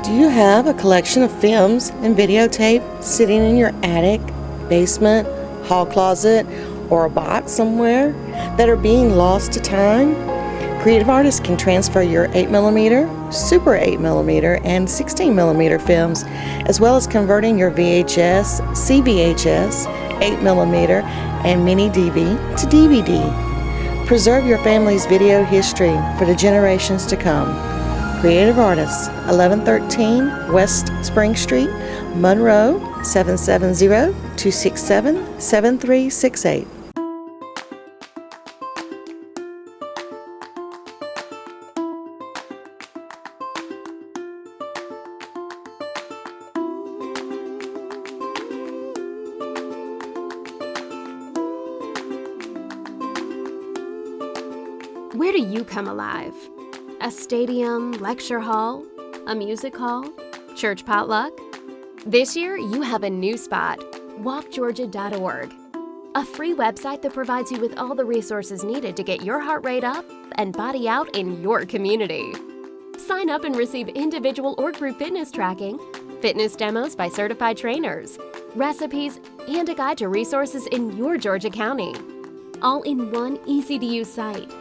Do you have a collection of films and videotape sitting in your attic, basement, hall closet, or a box somewhere that are being lost to time? Creative artists can transfer your 8mm, Super 8mm, and 16mm films, as well as converting your VHS, CVHS, 8mm, and mini DV to DVD. Preserve your family's video history for the generations to come. Creative Artists, 1113 West Spring Street, Monroe, 770-267-7368. Where do you come alive? A stadium, lecture hall, a music hall, church potluck? This year, you have a new spot, walkgeorgia.org, a free website that provides you with all the resources needed to get your heart rate up and body out in your community. Sign up and receive individual or group fitness tracking, fitness demos by certified trainers, recipes, and a guide to resources in your Georgia County, all in one easy-to-use site.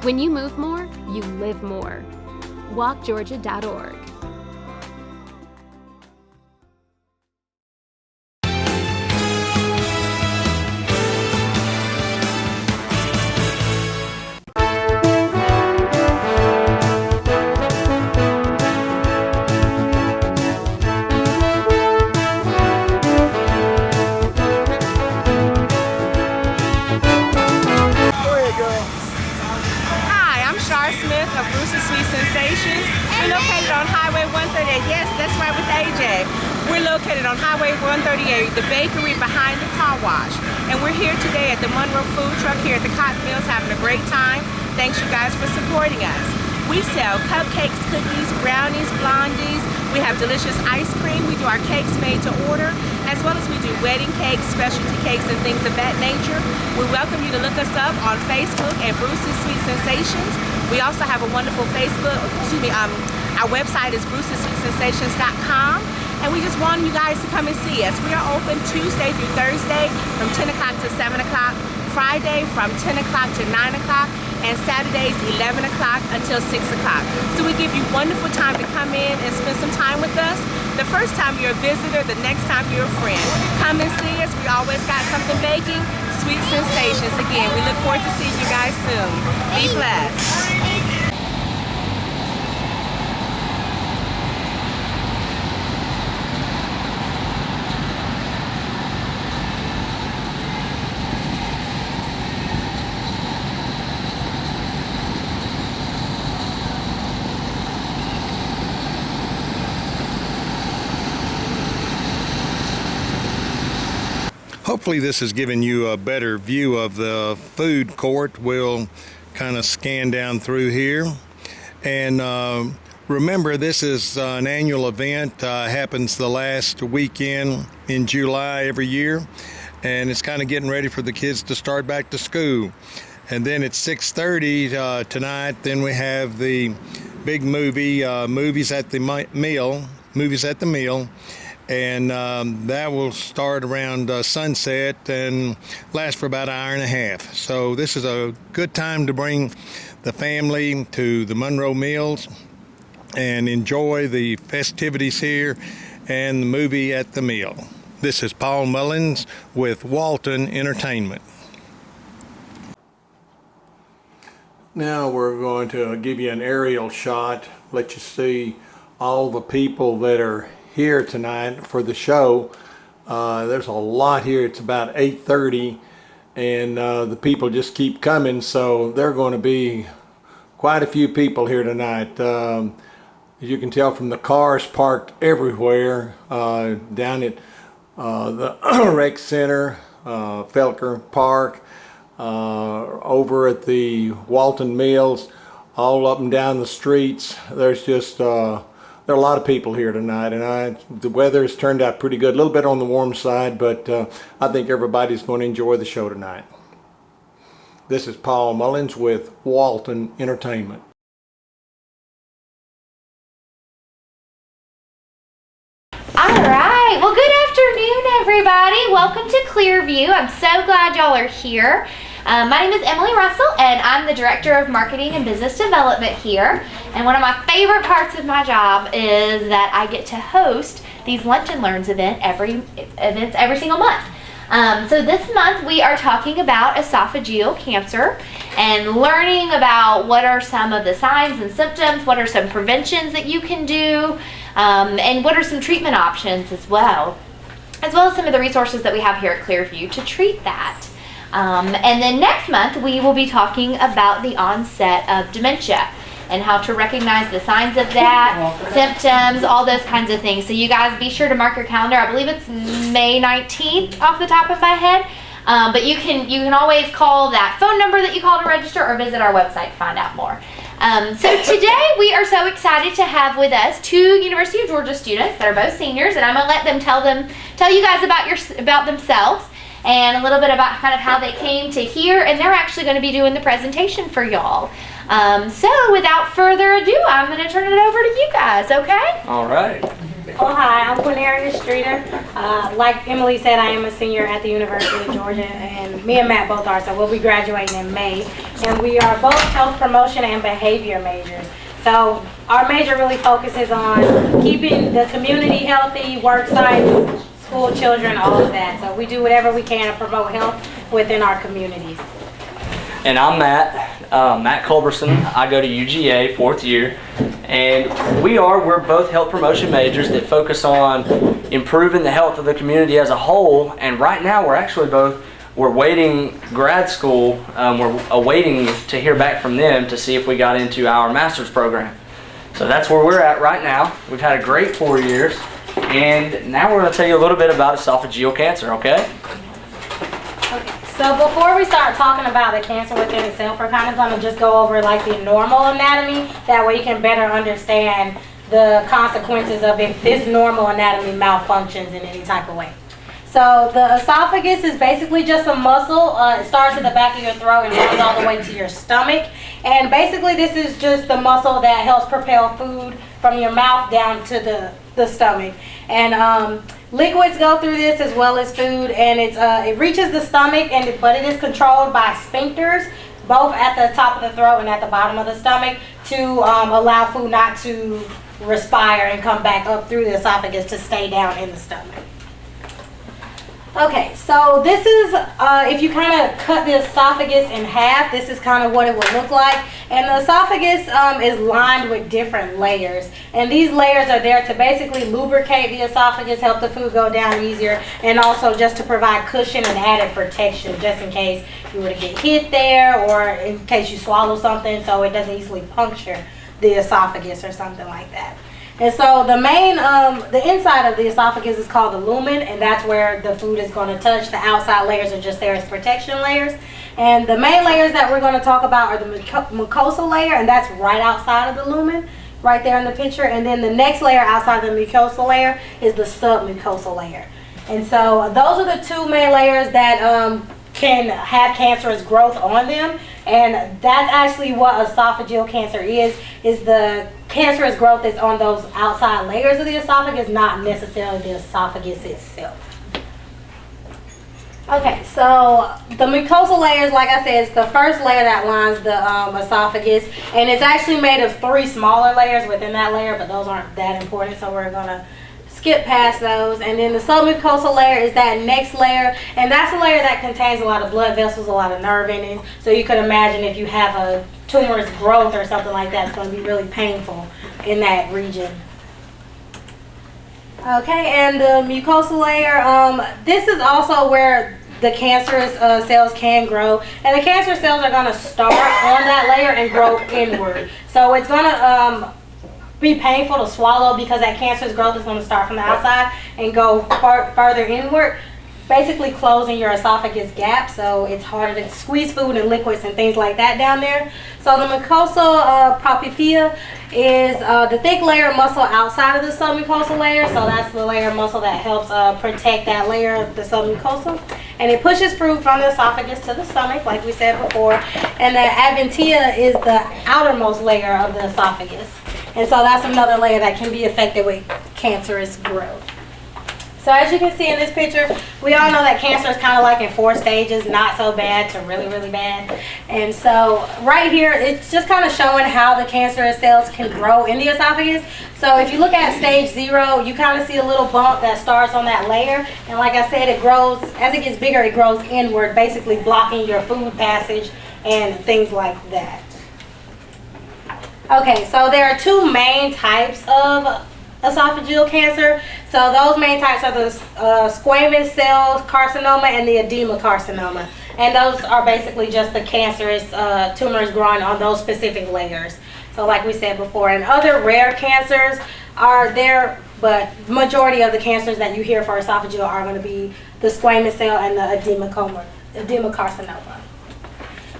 When you move more, you live more. walkgeorgia.org. Of Bruce's Sweet Sensations. We're located on Highway 138. Yes, that's right, with AJ. We're located on Highway 138, the bakery behind the car wash. And we're here today at the Monroe Food Truck here at the Cotton Mills, having a great time. Thanks you guys for supporting us. We sell cupcakes, cookies, brownies, blondies. We have delicious ice cream. We do our cakes made to order, as well as we do wedding cakes, specialty cakes, and things of that nature. We welcome you to look us up on Facebook at Bruce's Sweet Sensations. We also have a wonderful our website is brucessweetsensations.com, and we just want you guys to come and see us. We are open Tuesday through Thursday from 10 o'clock to 7 o'clock, Friday from 10 o'clock to 9 o'clock, and Saturdays 11 o'clock until 6 o'clock. So we give you wonderful time to come in and spend some time with us. The first time you're a visitor, the next time you're a friend. Come and see us. We always got something baking. Sweet Sensations. Again, we look forward to seeing you guys soon. Be blessed. Hopefully this has given you a better view of the food court. We'll kind of scan down through here. And remember, this is an annual event. Happens the last weekend in July every year. And it's kind of getting ready for the kids to start back to school. And then at 6:30 tonight, then we have the big movie, Movies at the Meal. And that will start around sunset and last for about an hour and a half. So this is a good time to bring the family to the Monroe Mills and enjoy the festivities here and the movie at the meal. This is Paul Mullins with Walton Entertainment. Now we're going to give you an aerial shot, let you see all the people that are here tonight for the show. There's a lot here. It's about 8:30 and the people just keep coming, so there are going to be quite a few people here tonight. As you can tell from the cars parked everywhere down at the rec center, Felker Park, over at the Walton Mills, all up and down the streets. There's just there are a lot of people here tonight, and the weather has turned out pretty good. A little bit on the warm side, but I think everybody's going to enjoy the show tonight. This is Paul Mullins with Walton Entertainment. Clearview. I'm so glad y'all are here. My name is Emily Russell, and I'm the Director of Marketing and Business Development here. And one of my favorite parts of my job is that I get to host these Lunch and Learns events every single month. So this month we are talking about esophageal cancer and learning about what are some of the signs and symptoms, what are some preventions that you can do, and what are some treatment options as well as some of the resources that we have here at Clearview to treat that. And then next month we will be talking about the onset of dementia and how to recognize the signs of that, symptoms, all those kinds of things. So you guys be sure to mark your calendar. I believe it's May 19th off the top of my head. But you can always call that phone number that you call to register or visit our website to find out more. So today we are so excited to have with us two University of Georgia students that are both seniors, and I'm gonna let them tell you guys about themselves and a little bit about kind of how they came to here, and they're actually going to be doing the presentation for y'all. So without further ado, I'm going to turn it over to you guys, okay? All right. Oh, hi, I'm Quinaria Streeter. Like Emily said, I am a senior at the University of Georgia, and me and Matt both are, so we'll be graduating in May. And we are both health promotion and behavior majors. So our major really focuses on keeping the community healthy, work sites, school children, all of that. So we do whatever we can to promote health within our communities. And I'm Matt Culberson. I go to UGA, 4th year, and we're both health promotion majors that focus on improving the health of the community as a whole. And right now we're waiting grad school. We're awaiting to hear back from them to see if we got into our master's program. So that's where we're at right now. We've had a great 4 years. And now we're going to tell you a little bit about esophageal cancer, okay? Okay, so before we start talking about the cancer within itself, we're kind of going to just go over like the normal anatomy. That way you can better understand the consequences of if this normal anatomy malfunctions in any type of way. So the esophagus is basically just a muscle. It starts at the back of your throat and runs all the way to your stomach. And basically this is just the muscle that helps propel food from your mouth down to the stomach. And liquids go through this as well as food, and it reaches the stomach, but it is controlled by sphincters, both at the top of the throat and at the bottom of the stomach, to allow food not to respire and come back up through the esophagus to stay down in the stomach. Okay, so this is, if you kind of cut the esophagus in half, this is kind of what it would look like. And the esophagus is lined with different layers. And these layers are there to basically lubricate the esophagus, help the food go down easier, and also just to provide cushion and added protection, just in case you were to get hit there or in case you swallow something so it doesn't easily puncture the esophagus or something like that. And so the main, the inside of the esophagus is called the lumen, and that's where the food is going to touch. The outside layers are just there as protection layers. And the main layers that we're going to talk about are the mucosal layer, and that's right outside of the lumen, right there in the picture. And then the next layer outside of the mucosal layer is the submucosal layer. And so those are the two main layers that can have cancerous growth on them. And that's actually what esophageal cancer is the cancerous growth that's on those outside layers of the esophagus, not necessarily the esophagus itself. Okay, so the mucosal layers, like I said, is the first layer that lines the esophagus, and it's actually made of 3 smaller layers within that layer, but those aren't that important, so we're going to skip past those. And then the submucosal layer is that next layer, and that's a layer that contains a lot of blood vessels, a lot of nerve endings. So you could imagine if you have a tumorous growth or something like that, it's going to be really painful in that region. Okay, and the mucosal layer, this is also where the cancerous cells can grow, and the cancer cells are going to start on that layer and grow inward. So it's going to be painful to swallow because that cancerous growth is going to start from the outside and go further inward, basically closing your esophagus gap, so it's harder to squeeze food and liquids and things like that down there. So the mucosal propypia is the thick layer of muscle outside of the submucosal layer, so that's the layer of muscle that helps protect that layer of the submucosal. And it pushes food from the esophagus to the stomach, like we said before. And the adventia is the outermost layer of the esophagus. And so that's another layer that can be affected with cancerous growth. So as you can see in this picture, we all know that cancer is kind of like in 4 stages, not so bad to really, really bad. And so right here, it's just kind of showing how the cancerous cells can grow in the esophagus. So if you look at stage 0, you kind of see a little bump that starts on that layer. And like I said, it grows, as it gets bigger, it grows inward, basically blocking your food passage and things like that. Okay, so there are 2 main types of esophageal cancer. So those main types are the squamous cell carcinoma and the edema carcinoma. And those are basically just the cancerous tumors growing on those specific layers. So like we said before, and other rare cancers are there, but majority of the cancers that you hear for esophageal are going to be the squamous cell and the edema carcinoma.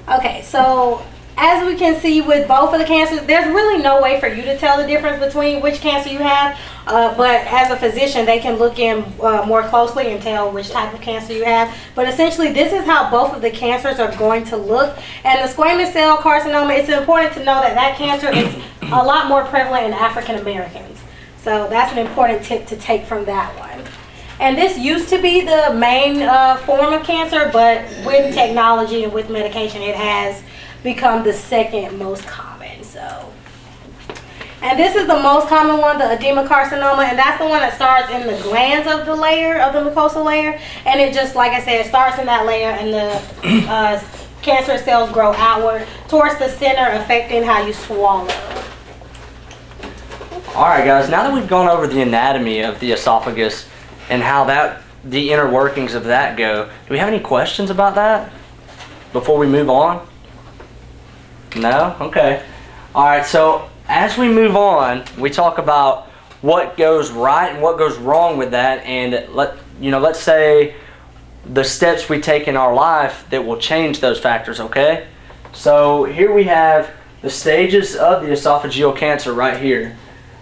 Okay, so as we can see with both of the cancers, there's really no way for you to tell the difference between which cancer you have, but as a physician, they can look in more closely and tell which type of cancer you have. But essentially, this is how both of the cancers are going to look. And the squamous cell carcinoma, it's important to know that that cancer is a lot more prevalent in African Americans. So that's an important tip to take from that one. And this used to be the main form of cancer, but with technology and with medication, it has become the second most common. So, and this is the most common one, the edema carcinoma, and that's the one that starts in the glands of the layer, of the mucosal layer, and it just, like I said, it starts in that layer, and the cancerous cells grow outward towards the center, affecting how you swallow. All right, guys, now that we've gone over the anatomy of the esophagus and how the inner workings of that go, do we have any questions about that before we move on? No? Okay. All right, so as we move on, we talk about what goes right and what goes wrong with that, and let's say the steps we take in our life that will change those factors, okay? So here we have the stages of the esophageal cancer right here.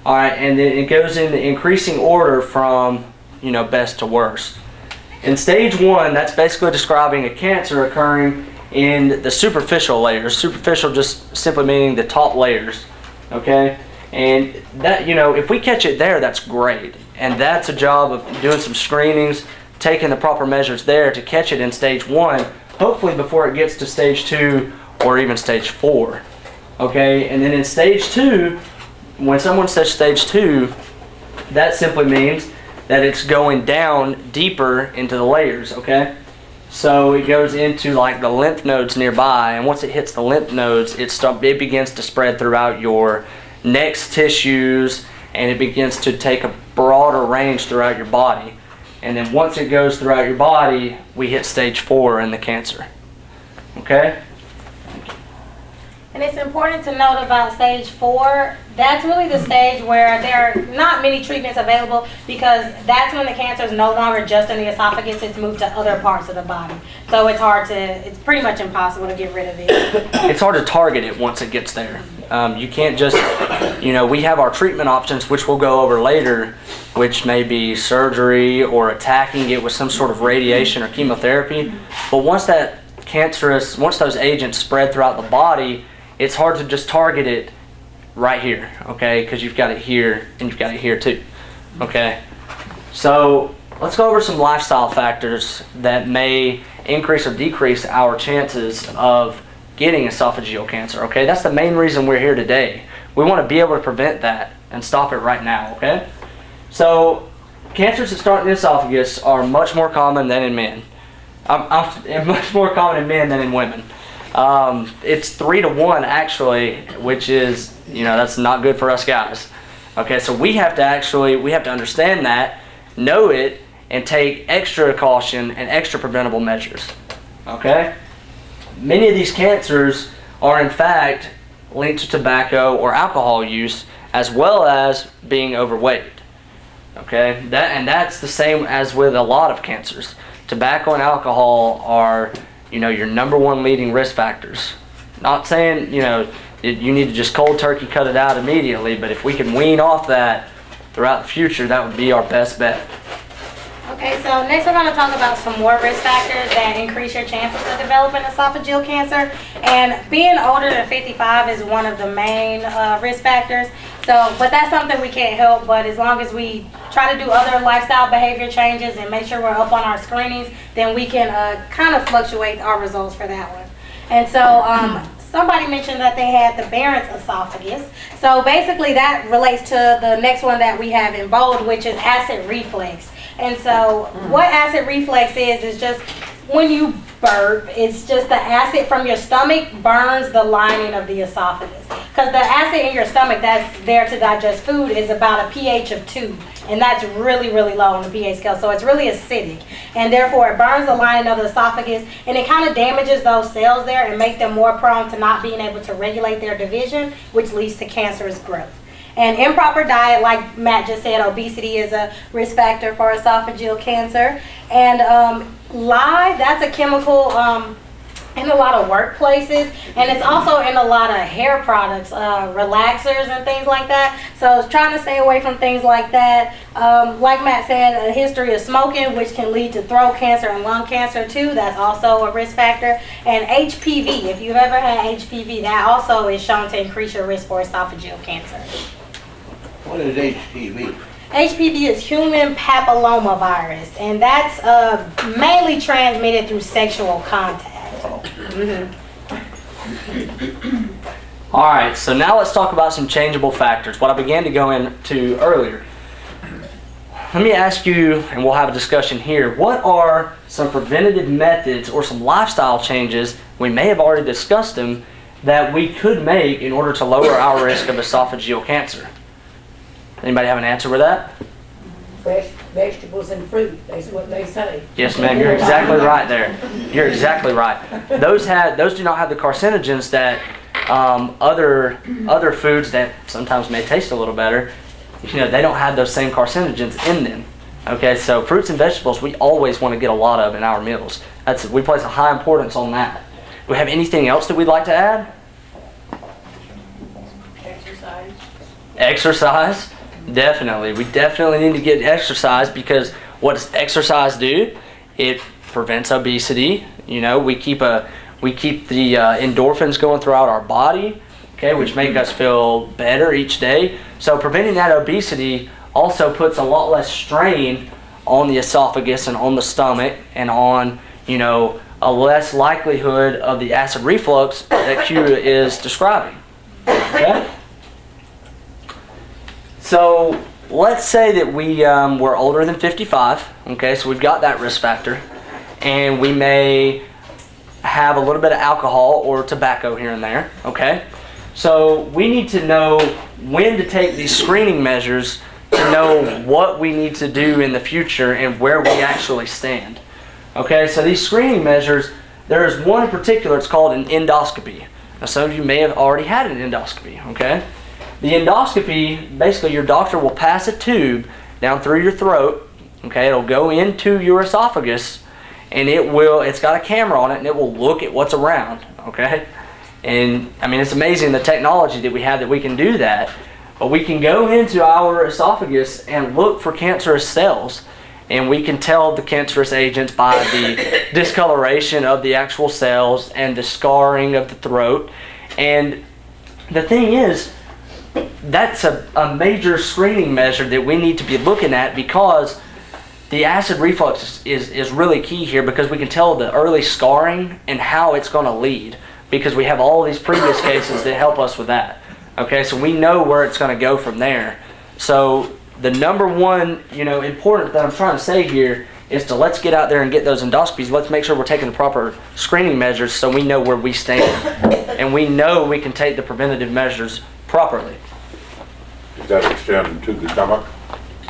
All right, and then it goes in increasing order from, best to worst. In stage 1, that's basically describing a cancer occurring in the superficial layers. Superficial just simply meaning the top layers, okay? And that, if we catch it there, that's great. And that's a job of doing some screenings, taking the proper measures there to catch it in stage 1, hopefully before it gets to stage 2 or even stage 4, okay? And then in stage 2, when someone says stage 2, that simply means that it's going down deeper into the layers, okay? So it goes into like the lymph nodes nearby, and once it hits the lymph nodes, it begins to spread throughout your neck's tissues, and it begins to take a broader range throughout your body. And then once it goes throughout your body, we hit stage 4 in the cancer. Okay? And it's important to note about stage 4, that's really the stage where there are not many treatments available, because that's when the cancer is no longer just in the esophagus, it's moved to other parts of the body. So it's pretty much impossible to get rid of it. It's hard to target it once it gets there. You can't just, we have our treatment options, which we'll go over later, which may be surgery or attacking it with some sort of radiation or chemotherapy. But once those agents spread throughout the body, it's hard to just target it right here, okay? Because you've got it here and you've got it here too, okay? So let's go over some lifestyle factors that may increase or decrease our chances of getting esophageal cancer, okay? That's the main reason we're here today. We want to be able to prevent that and stop it right now, okay? So cancers that start in the esophagus are much more common than in men. Much more common in men than in women. It's 3 to 1 actually, which is, that's not good for us guys. Okay, so we have to understand that, know it, and take extra caution and extra preventable measures. Okay? Many of these cancers are in fact linked to tobacco or alcohol use, as well as being overweight. Okay? That's the same as with a lot of cancers. Tobacco and alcohol are, your number 1 leading risk factors. Not saying, you need to just cold turkey cut it out immediately, but if we can wean off that throughout the future, that would be our best bet. Okay, so next we're going to talk about some more risk factors that increase your chances of developing esophageal cancer. And being older than 55 is one of the main risk factors. So, but that's something we can't help, but as long as we try to do other lifestyle behavior changes and make sure we're up on our screenings, then we can kind of fluctuate our results for that one. And so somebody mentioned that they had the Barrett's esophagus. So basically that relates to the next one that we have in bold, which is acid reflux. And so what acid reflux is just when you burp, it's just the acid from your stomach burns the lining of the esophagus. Because the acid in your stomach that's there to digest food is about a pH of 2. And that's really, really low on the pH scale. So it's really acidic. And therefore it burns the lining of the esophagus and it kind of damages those cells there and make them more prone to not being able to regulate their division, which leads to cancerous growth. And improper diet, like Matt just said, obesity is a risk factor for esophageal cancer. And lye, that's a chemical in a lot of workplaces, and it's also in a lot of hair products, relaxers and things like that. So trying to stay away from things like that. Like Matt said, a history of smoking, which can lead to throat cancer and lung cancer too. That's also a risk factor. And HPV, if you've ever had HPV, that also is shown to increase your risk for esophageal cancer. What is HPV? HPV is human papillomavirus, and that's mainly transmitted through sexual contact. All right, so now let's talk about some changeable factors, what I began to go into earlier. Let me ask you, and we'll have a discussion here, what are some preventative methods or some lifestyle changes, we may have already discussed them, that we could make in order to lower our risk of esophageal cancer? Anybody have an answer with that? Fresh vegetables and fruit, that's what they say. Yes, ma'am, you're exactly right there. You're exactly right. Those do not have the carcinogens that other foods that sometimes may taste a little better, they don't have those same carcinogens in them. Okay, so fruits and vegetables we always want to get a lot of in our meals. We place a high importance on that. Do we have anything else that we'd like to add? Exercise. Definitely. We definitely need to get exercise, because what does exercise do? It prevents obesity. We keep the endorphins going throughout our body, okay, which make us feel better each day. So preventing that obesity also puts a lot less strain on the esophagus and on the stomach and on, a less likelihood of the acid reflux that Q is describing. Okay? So let's say that we're older than 55, okay, so we've got that risk factor, and we may have a little bit of alcohol or tobacco here and there, okay? So we need to know when to take these screening measures to know what we need to do in the future and where we actually stand. Okay, so these screening measures, there is one in particular, it's called an endoscopy. Now some of you may have already had an endoscopy, okay? The endoscopy, basically your doctor will pass a tube down through your throat, okay? It'll go into your esophagus, and it's got a camera on it, and it will look at what's around, okay? And I mean, it's amazing the technology that we have that we can do that. But we can go into our esophagus and look for cancerous cells, and we can tell the cancerous agents by the discoloration of the actual cells and the scarring of the throat. And the thing is, that's a major screening measure that we need to be looking at, because the acid reflux is really key here, because we can tell the early scarring and how it's going to lead, because we have all these previous cases that help us with that. Okay, so we know where it's going to go from there. So the number one, important that I'm trying to say here is to let's get out there and get those endoscopies. Let's make sure we're taking the proper screening measures so we know where we stand, and we know we can take the preventative measures properly. Does that extend to the stomach?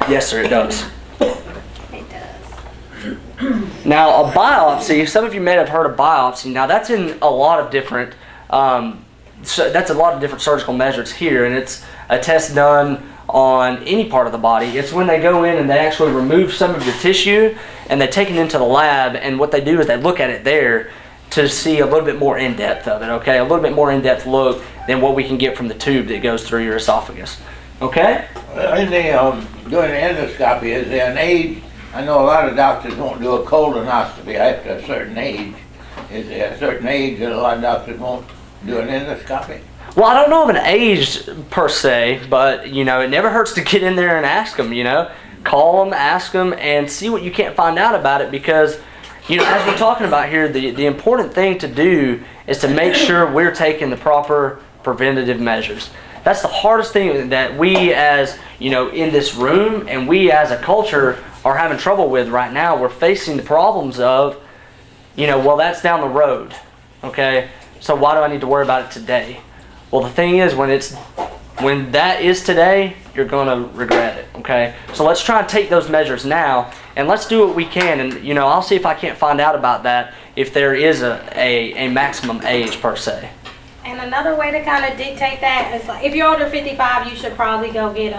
Yes, sir, it does. It does. Now, a biopsy, some of you may have heard of biopsy. Now, that's in a lot of different, surgical measures here, and it's a test done on any part of the body. It's when they go in and they actually remove some of your tissue, and they take it into the lab, and what they do is they look at it there to see a little bit more in-depth of it, okay? A little bit more in-depth look than what we can get from the tube that goes through your esophagus, okay? In the, doing endoscopy, is there an age? I know a lot of doctors won't do a colonoscopy after a certain age. Is there a certain age that a lot of doctors won't do an endoscopy? Well, I don't know of an age per se, but, it never hurts to get in there and ask them, call them, ask them, and see what you can't find out about it, because as we're talking about here, the important thing to do is to make sure we're taking the proper preventative measures. That's the hardest thing that we as, in this room and we as a culture are having trouble with right now. We're facing the problems of, well, that's down the road, okay? So why do I need to worry about it today? Well, the thing is, when that is today, you're going to regret it, okay? So let's try and take those measures now, and let's do what we can. And, I'll see if I can't find out about that, if there is a maximum age per se. And another way to kind of dictate that is, like, if you're under 55, you should probably go get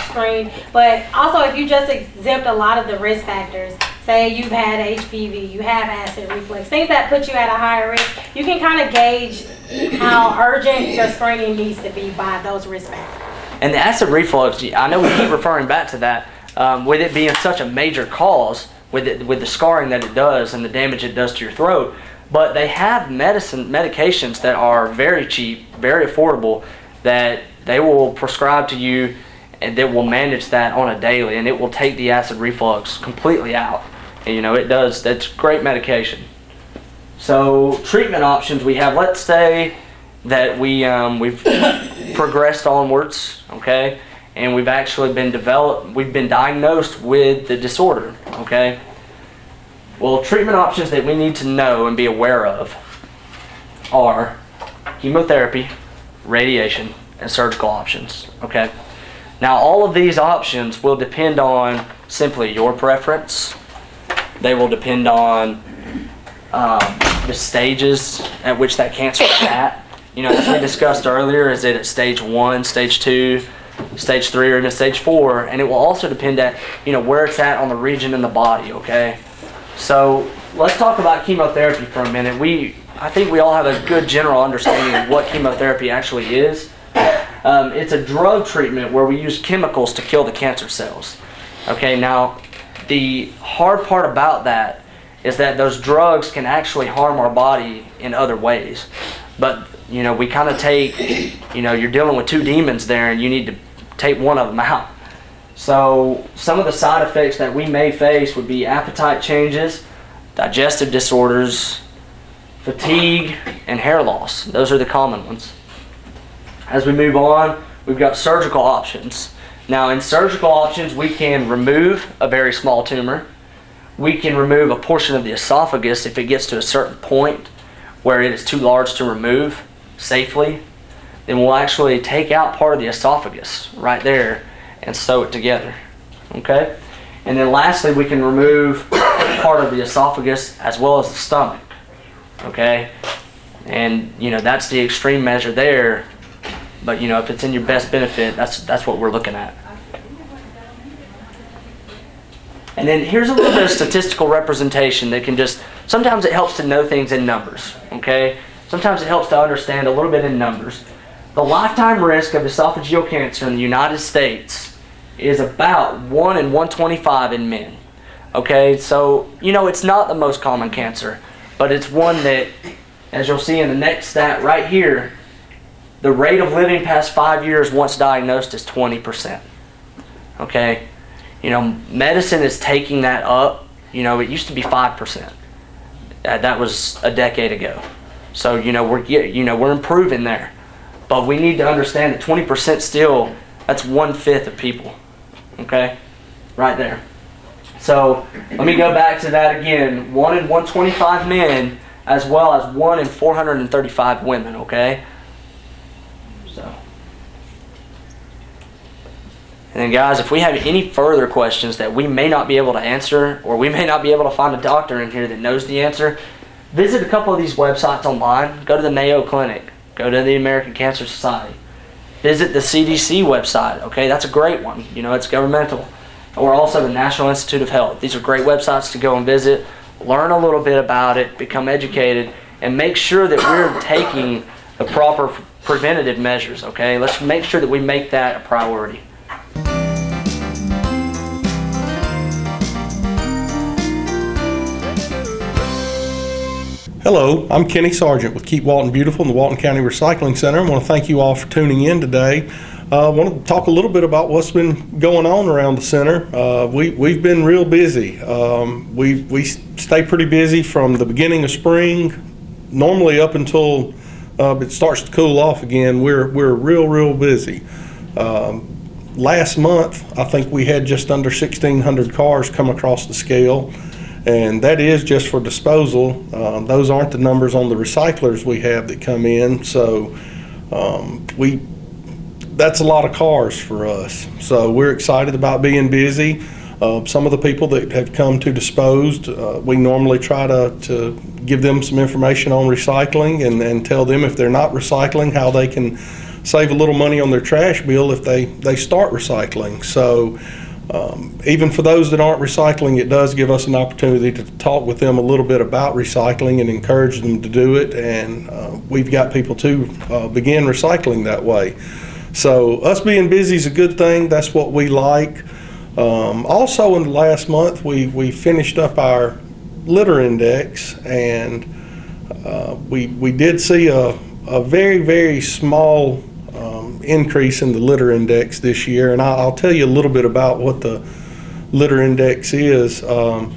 screened. But also, if you just exempt a lot of the risk factors, say you've had HPV, you have acid reflux, things that put you at a higher risk, you can kind of gauge how urgent your screening needs to be by those risk factors. And the acid reflux, I know we keep referring back to that, with it being such a major cause, with the scarring that it does and the damage it does to your throat. But they have medications that are very cheap, very affordable, that they will prescribe to you, and that will manage that on a daily, and it will take the acid reflux completely out. And, it does. That's great medication. So treatment options we have. Let's say that we've progressed onwards, okay, and we've actually we've been diagnosed with the disorder, okay. Well, treatment options that we need to know and be aware of are chemotherapy, radiation, and surgical options, okay? Now, all of these options will depend on simply your preference. They will depend on the stages at which that cancer is at. As we discussed earlier, is it at stage 1, stage 2, stage 3, or even stage 4? And it will also depend at, where it's at on the region in the body, okay? So let's talk about chemotherapy for a minute. I think we all have a good general understanding of what chemotherapy actually is. It's a drug treatment where we use chemicals to kill the cancer cells. Okay, now the hard part about that is that those drugs can actually harm our body in other ways. But, we kind of take, you're dealing with two demons there, and you need to take one of them out. So some of the side effects that we may face would be appetite changes, digestive disorders, fatigue, and hair loss. Those are the common ones. As we move on, we've got surgical options. Now, in surgical options, we can remove a very small tumor. We can remove a portion of the esophagus if it gets to a certain point where it is too large to remove safely. Then we'll actually take out part of the esophagus right there and sew it together, okay? And then lastly, we can remove part of the esophagus as well as the stomach, okay? And, that's the extreme measure there, but, if it's in your best benefit, that's what we're looking at. And then here's a little bit of statistical representation that can sometimes it helps to know things in numbers, okay? Sometimes it helps to understand a little bit in numbers. The lifetime risk of esophageal cancer in the United States is about 1 in 125 in men. Okay, so, it's not the most common cancer, but it's one that, as you'll see in the next stat right here, the rate of living past 5 years once diagnosed is 20%. Okay, medicine is taking that up. It used to be 5%. That was a decade ago. So, we're improving there. But we need to understand that 20% still, that's 1/5 of people. Okay? Right there. So, let me go back to that again. 1 in 125 men, as well as 1 in 435 women, okay? So. And then guys, if we have any further questions that we may not be able to answer, or we may not be able to find a doctor in here that knows the answer, visit a couple of these websites online. Go to the Mayo Clinic. Go to the American Cancer Society. Visit the CDC website, okay? That's a great one. It's governmental. Or also the National Institute of Health. These are great websites to go and visit, learn a little bit about it, become educated, and make sure that we're taking the proper preventative measures, okay? Let's make sure that we make that a priority. Hello, I'm Kenny Sargent with Keep Walton Beautiful and the Walton County Recycling Center. I want to thank you all for tuning in today. I want to talk a little bit about what's been going on around the center. We've been real busy. We stay pretty busy from the beginning of spring, normally up until it starts to cool off again. We're real busy. Last month, I think we had just under 1,600 cars come across the scale. And that is just for disposal. Those aren't the numbers on the recyclers we have that come in. So that's a lot of cars for us. So we're excited about being busy. Some of the people that have come to dispose, we normally try to give them some information on recycling and tell them if they're not recycling, how they can save a little money on their trash bill if they start recycling. So even for those that aren't recycling, it does give us an opportunity to talk with them a little bit about recycling and encourage them to do it. And we've got people to begin recycling that way. So us being busy is a good thing. That's what we like. Also in the last month, we finished up our litter index, and we did see a very small increase in the litter index this year, and I'll tell you a little bit about what the litter index is. The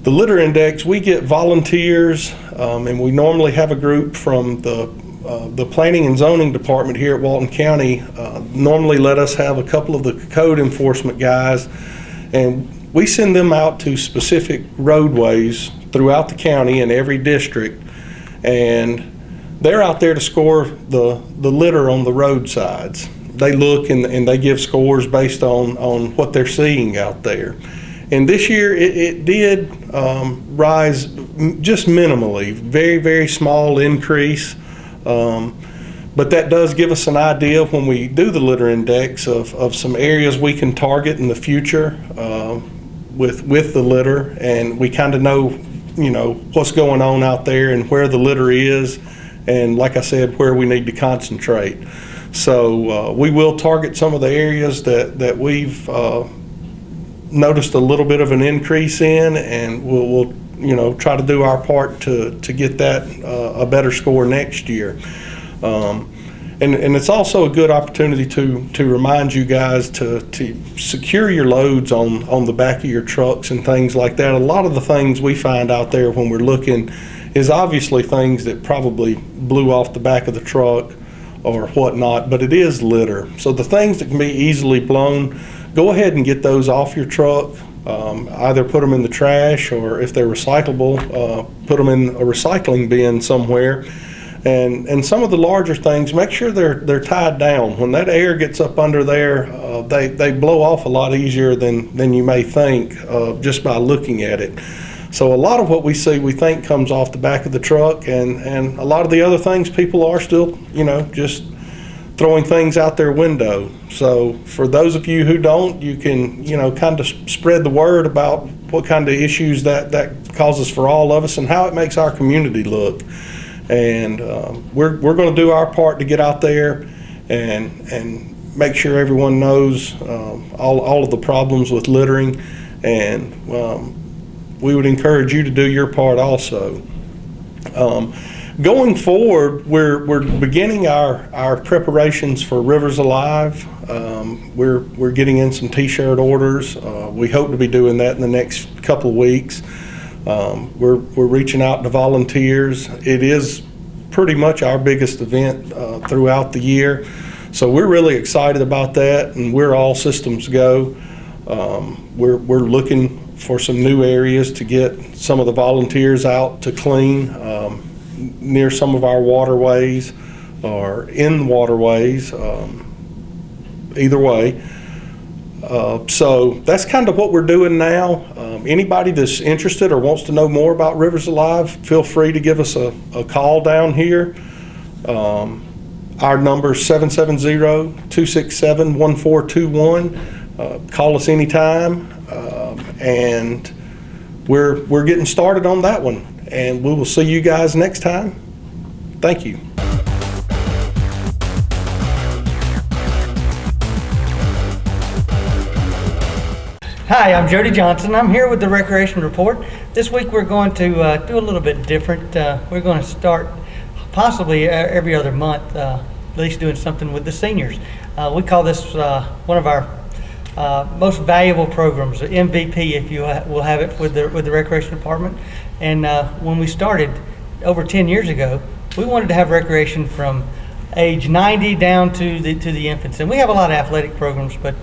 litter index, we get volunteers, and we normally have a group from the planning and zoning department here at Walton County. Normally let us have a couple of the code enforcement guys, and we send them out to specific roadways throughout the county in every district, and they're out there to score the litter on the roadsides. They look and they give scores based on what they're seeing out there. And this year it did rise just minimally, very small increase. But that does give us an idea when we do the litter index of some areas we can target in the future with the litter, and we kind of know, what's going on out there and where the litter is. And like I said, where we need to concentrate. So we will target some of the areas that we've noticed a little bit of an increase in, and we'll try to do our part to get that a better score next year. And it's also a good opportunity to remind you guys to secure your loads on the back of your trucks and things like that. A lot of the things we find out there when we're looking is obviously things that probably blew off the back of the truck or whatnot, but it is litter. So the things that can be easily blown, go ahead and get those off your truck. Either put them in the trash, or if they're recyclable, put them in a recycling bin somewhere. And some of the larger things, make sure they're tied down. When that air gets up under there, they blow off a lot easier than you may think just by looking at it. So a lot of what we see, we think comes off the back of the truck, and a lot of the other things, people are still, just throwing things out their window. So for those of you who don't, you can, kind of spread the word about what kind of issues that causes for all of us and how it makes our community look. And we're going to do our part to get out there and make sure everyone knows all of the problems with littering, and we would encourage you to do your part also. Going forward, we're beginning our preparations for Rivers Alive. We're getting in some T-shirt orders. We hope to be doing that in the next couple of weeks. We're reaching out to volunteers. It is pretty much our biggest event throughout the year, so we're really excited about that, and we're all systems go. We're looking for some new areas to get some of the volunteers out to clean near some of our waterways or in waterways, either way. So that's kind of what we're doing now. Anybody that's interested or wants to know more about Rivers Alive, feel free to give us a call down here. Our number is 770-267-1421. Call us anytime, and we're getting started on that one. And we will see you guys next time. Thank you. Hi, I'm Jody Johnson. I'm here with the Recreation Report. This week we're going to do a little bit different. We're going to start possibly every other month, at least doing something with the seniors. We call this one of our most valuable programs, MVP, if you will have it, with the Recreation Department. And when we started over 10 years ago, we wanted to have recreation from age 90 down to the infants. And we have a lot of athletic programs, but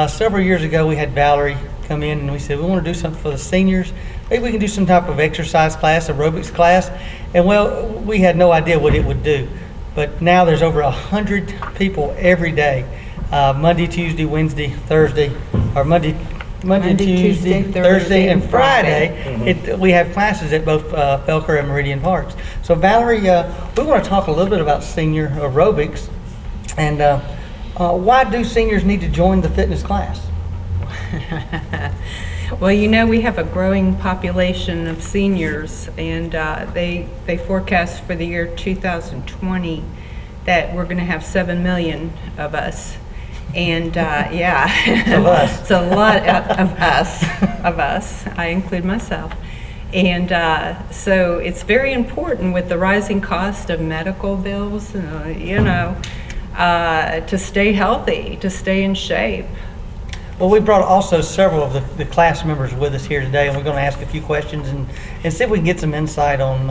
several years ago we had Valerie come in and we said we want to do something for the seniors. Maybe we can do some type of exercise class, aerobics class. And well, we had no idea what it would do. But now there's over 100 people every day, Monday, Tuesday, Wednesday, Thursday, or Monday, Tuesday, Thursday, and Friday. We have classes at both Felker and Meridian Parks. So Valerie, we want to talk a little bit about senior aerobics, and why do seniors need to join the fitness class? Well, you know, we have a growing population of seniors, and they forecast for the year 2020 that we're going to have 7 million of us. And yeah, it's a lot of us. I include myself. And so it's very important with the rising cost of medical bills, to stay healthy, to stay in shape. Well, we brought also several of the class members with us here today, and we're going to ask a few questions and see if we can get some insight on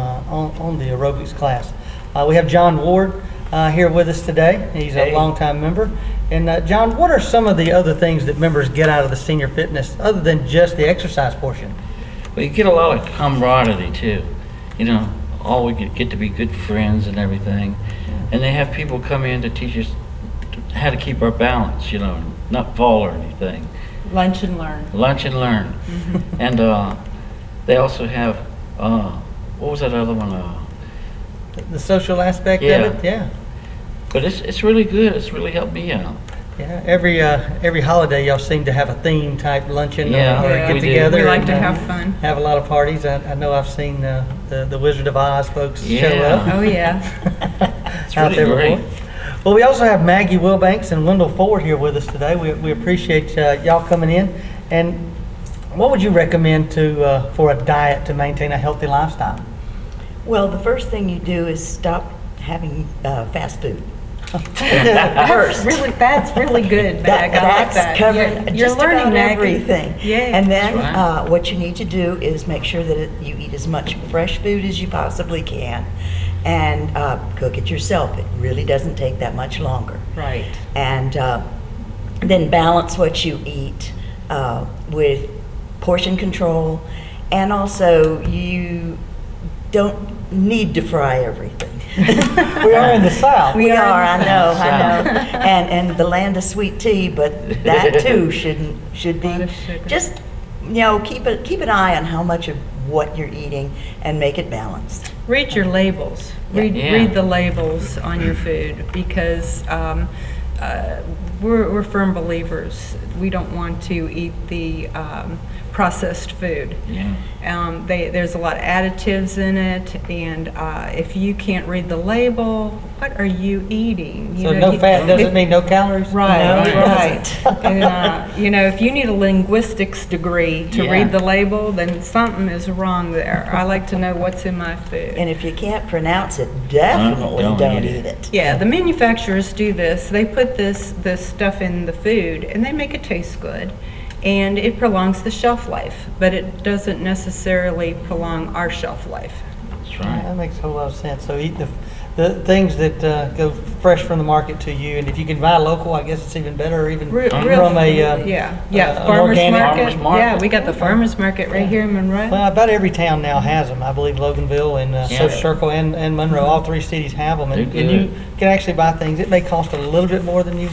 the aerobics class. We have John Ward here with us today. He's a longtime member. And John, what are some of the other things that members get out of the senior fitness other than just the exercise portion? Well, you get a lot of camaraderie too. All we get to be good friends and everything. And they have people come in to teach us how to keep our balance, not fall or anything. Lunch and learn. Mm-hmm. And they also have, what was that other one? The social aspect of it, yeah. But it's really good. It's really helped me out. Yeah, every holiday y'all seem to have a theme type luncheon or get together. We like to have fun. Have a lot of parties. I know I've seen the Wizard of Oz folks show up. Oh yeah. It's really great. Well, we also have Maggie Wilbanks and Wendell Ford here with us today. We appreciate y'all coming in. And what would you recommend for a diet to maintain a healthy lifestyle? Well, the first thing you do is stop having fast food. First. That's really good, Mag. I like that. You're learning about everything. Yeah. And then what you need to do is make sure that you eat as much fresh food as you possibly can, and cook it yourself. It really doesn't take that much longer. Right. And then balance what you eat with portion control, and also you don't need to fry everything. We are in the South. We are, I know. And the land of sweet tea, but that too should be just, keep an eye on how much of what you're eating and make it balanced. Read your labels. Read the labels on your food, because we're firm believers. We don't want to eat the processed food. There's a lot of additives in it, and if you can't read the label, what are you eating? So no fat doesn't mean no calories? Right. And if you need a linguistics degree to read the label, then something is wrong there. I like to know what's in my food. And if you can't pronounce it, definitely don't eat it. Yeah, the manufacturers do this. They put this stuff in the food, and they make it taste good. And it prolongs the shelf life, but it doesn't necessarily prolong our shelf life. That's right. That makes a whole lot of sense. So eat the things that go fresh from the market to you, and if you can buy local, I guess it's even better, or even from farmers market. Yeah, we got the farmers market right here in Monroe. Well, about every town now has them. I believe Loganville and Social Circle and Monroe, all three cities have them, and you can actually buy things. It may cost a little bit more than you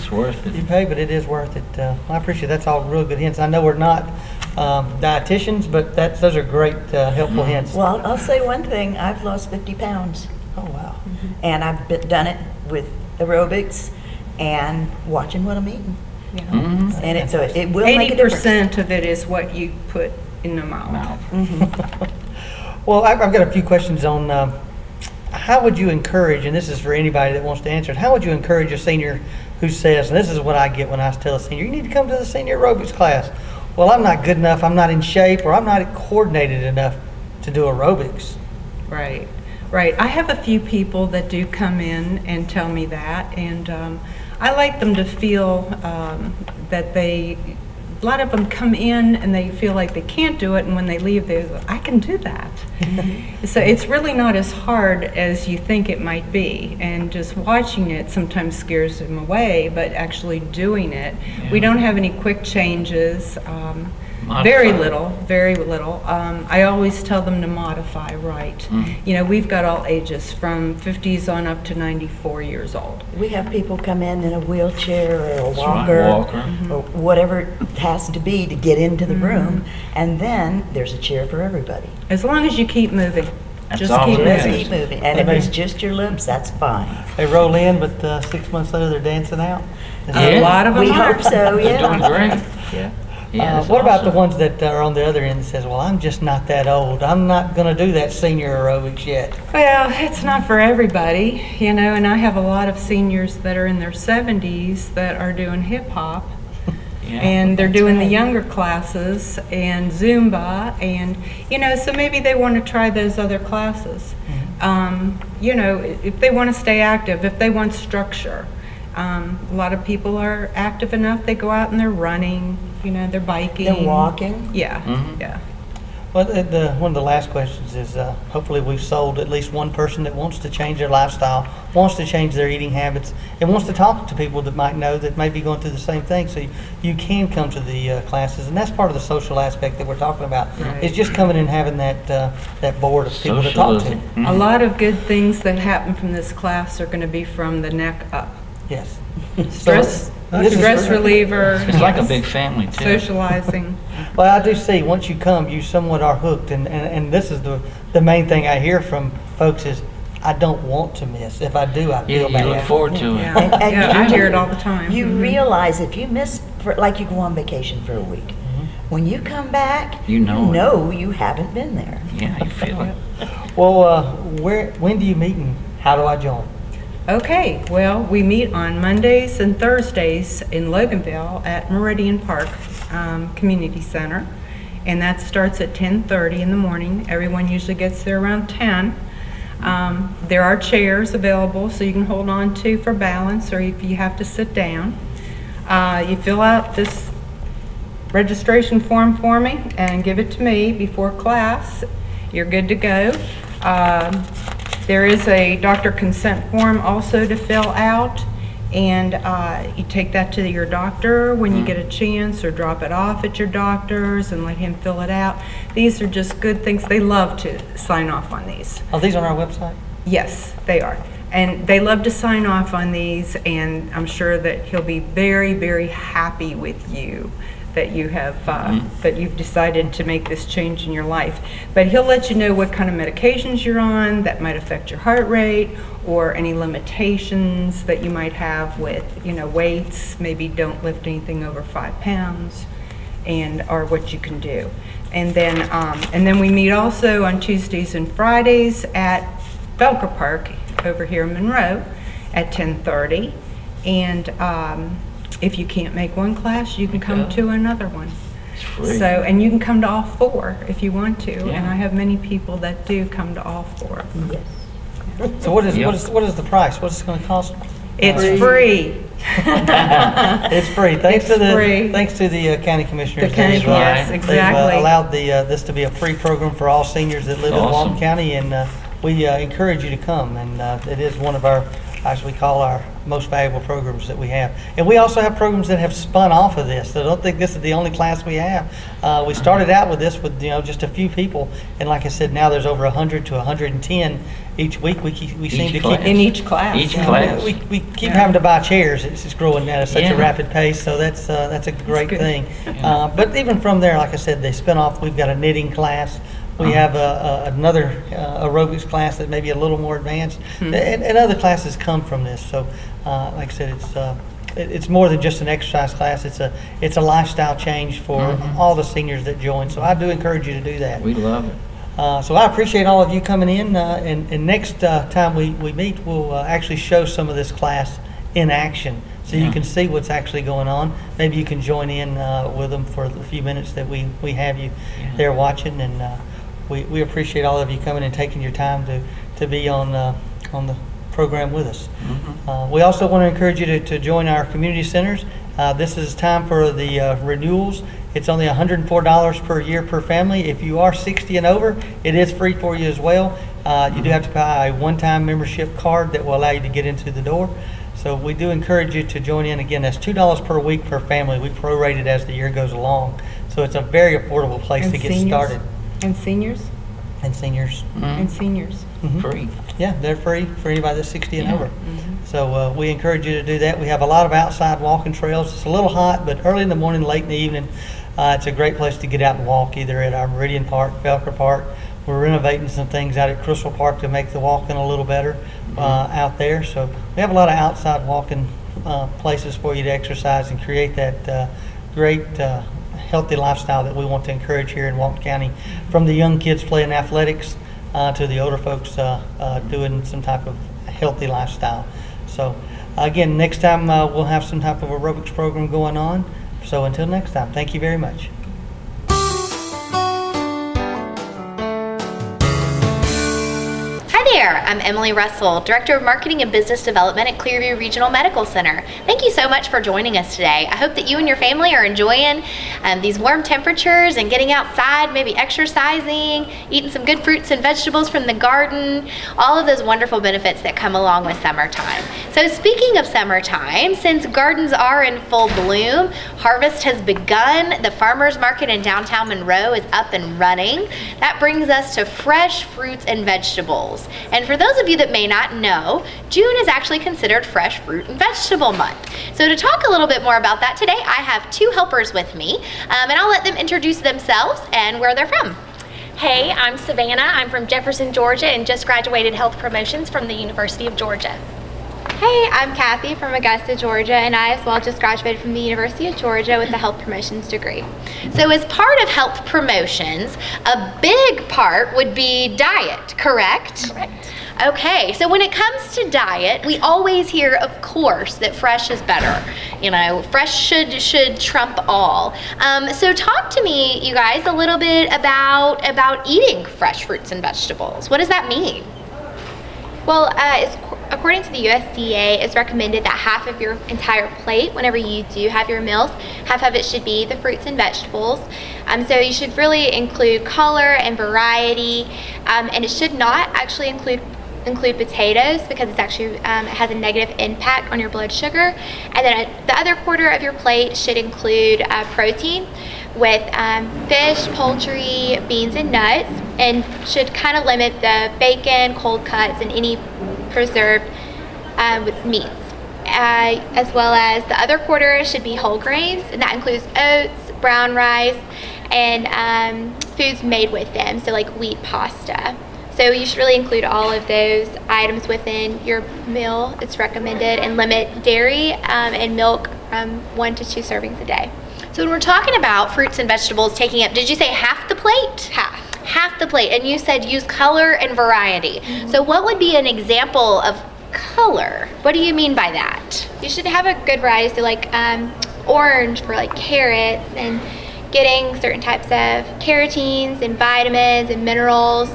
pay, but it is worth it. I appreciate that's all real good hints. I know we're not dietitians, but those are great helpful hints. Well, I'll say one thing. I've lost 50 pounds. Oh, wow. And I've done it with aerobics and watching what I'm eating. And it will make a difference. 80% of it is what you put in the mouth. Well, I've got a few questions on how would you encourage, and this is for anybody that wants to answer it, how would you encourage a senior who says, and this is what I get when I tell a senior, you need to come to the senior aerobics class, well, I'm not good enough, I'm not in shape, or I'm not coordinated enough to do aerobics. Right, right. I have a few people that do come in and tell me that, and I like them to feel that a lot of them come in and they feel like they can't do it, and when they leave, they go, I can do that. So it's really not as hard as you think it might be, and just watching it sometimes scares them away, but actually doing it, we don't have any quick changes. Very little, very little. I always tell them to modify right. You know, we've got all ages from 50s on up to 94 years old. We have people come in a wheelchair or a walker, or whatever it has to be to get into the room, and then there's a chair for everybody. As long as you keep moving. Just keep moving. And if it's just your limbs, that's fine. They roll in, but 6 months later they're dancing out. A lot of them we are. hope so, yeah. They're doing great. Yeah. Yeah, what about the ones that are on the other end that says, well, I'm just not that old. I'm not going to do that senior aerobics yet. Well, it's not for everybody, you know, and I have a lot of seniors that are in their 70s that are doing hip hop. And they're doing the younger classes and Zumba, and you know, so maybe they want to try those other classes. You know, if they want to stay active, if they want structure. A lot of people are active enough, they go out and they're running, you know, they're biking. They're walking. Yeah, yeah. Well, one of the last questions is, hopefully we've sold at least one person that wants to change their lifestyle, wants to change their eating habits, and wants to talk to people that might know that may be going through the same thing. So you can come to the classes, and that's part of the social aspect that we're talking about. Right. It's just coming and having that board of people to talk to. A lot of good things that happen from this class are going to be from the neck up. Yes. Stress reliever. It's like a big family, too. Socializing. Well, I do see, once you come, you somewhat are hooked, and this is the main thing I hear from folks is, I don't want to miss. If I do, I feel bad. You look forward to it. Yeah, I hear it all the time. You realize if you miss, like you go on vacation for a week, when you come back, you know you haven't been there. Yeah, you feel it. Well, when do you meet and how do I join? Okay, well, we meet on Mondays and Thursdays in Loganville at Meridian Park Community Center, and that starts at 10:30 in the morning. Everyone usually gets there around 10. There are chairs available so you can hold on to for balance, or if you have to sit down. You fill out this registration form for me and give it to me before class. You're good to go. There is a doctor consent form also to fill out, and you take that to your doctor when you get a chance, or drop it off at your doctor's and let him fill it out. These are just good things. They love to sign off on these. Are these on our website? Yes, they are. And they love to sign off on these, and I'm sure that he'll be very, very happy with you that you have that you've decided to make this change in your life. But he'll let you know what kind of medications you're on that might affect your heart rate, or any limitations that you might have with, you know, weights. Maybe don't lift anything over 5 pounds, and or what you can do. And then we meet also on Tuesdays and Fridays at Belker Park over here in Monroe at 10:30. And if you can't make one class, you can come to another one. It's free. So, and you can come to all 4 if you want to. Yeah. And I have many people that do come to all 4. Yes. So what is the price? What is it going to cost? It's free. It's free. Thanks It's to the free. thanks to the county commissioners. The county, They've, yes, they've exactly. allowed this to be a free program for all seniors that live in Walton County, and we encourage you to come. And it is one of our, as we call our most valuable programs that we have. And we also have programs that have spun off of this. So I don't think this is the only class we have. We started out with this with just a few people, and like I said, now there's over 100 to 110 each week. We seem to keep in each class. Each class. We keep having to buy chairs. It's just growing at such a rapid pace, so that's a great thing. But even from there, like I said, they spin off. We've got a knitting class. We have another aerobics class that may be a little more advanced, and other classes come from this. So, like I said, it's more than just an exercise class. It's a lifestyle change for all the seniors that join. So I do encourage you to do that. We love it. So I appreciate all of you coming in, and next time we meet, we'll actually show some of this class in action, so you can see what's actually going on. Maybe you can join in with them for the few minutes that we have you there watching, and we appreciate all of you coming and taking your time to be on the program with us. We also want to encourage you to join our community centers. This is time for the renewals. It's only $104 per year per family. If you are 60 and over, it is free for you as well. You do have to buy a one-time membership card that will allow you to get into the door. So we do encourage you to join in. Again, that's $2 per week per family. We prorate it as the year goes along. So it's a very affordable place to get started. And seniors? And seniors. And seniors. Free. Yeah, they're free for anybody that's 60 and over. So we encourage you to do that. We have a lot of outside walking trails. It's a little hot, but early in the morning, late in the evening, it's a great place to get out and walk, either at our Meridian Park, Felker Park. We're renovating some things out at Crystal Park to make the walking a little better out there. So we have a lot of outside walking places for you to exercise and create that great healthy lifestyle that we want to encourage here in Walton County, from the young kids playing athletics to the older folks doing some type of healthy lifestyle. So again, next time we'll have some type of aerobics program going on. So until next time, thank you very much. Hi there, I'm Emily Russell, Director of Marketing and Business Development at Clearview Regional Medical Center. Thank you so much for joining us today. I hope that you and your family are enjoying these warm temperatures and getting outside, maybe exercising, eating some good fruits and vegetables from the garden, all of those wonderful benefits that come along with summertime. So speaking of summertime, since gardens are in full bloom, harvest has begun, the farmers market in downtown Monroe is up and running. That brings us to fresh fruits and vegetables. And for those of you that may not know, June is actually considered Fresh Fruit and Vegetable Month. So to talk a little bit more about that today, I have two helpers with me, and I'll let them introduce themselves and where they're from. Hey, I'm Savannah. I'm from Jefferson, Georgia, and just graduated Health Promotions from the University of Georgia. Hey, I'm Kathy from Augusta, Georgia, and I as well just graduated from the University of Georgia with a Health Promotions degree. So as part of Health Promotions, a big part would be diet, correct? Correct. Okay, so when it comes to diet, we always hear, of course, that fresh is better. You know, fresh should trump all. So talk to me, you guys, a little bit about eating fresh fruits and vegetables. What does that mean? Well, according to the USDA, it's recommended that half of your entire plate, whenever you do have your meals, half of it should be the fruits and vegetables. So you should really include color and variety, and it should not actually include potatoes, because it's actually it has a negative impact on your blood sugar. And then the other quarter of your plate should include protein with fish, poultry, beans, and nuts, and should kind of limit the bacon, cold cuts, and any preserved with meats. As well as the other quarter should be whole grains, and that includes oats, brown rice, and foods made with them, so like wheat pasta. So you should really include all of those items within your meal. It's recommended, and limit dairy and milk from 1 to 2 servings a day. So when we're talking about fruits and vegetables taking up, did you say half the plate? Half the plate, and you said use color and variety. So what would be an example of color? What do you mean by that? You should have a good variety, so like orange for like carrots, and getting certain types of carotenes and vitamins and minerals,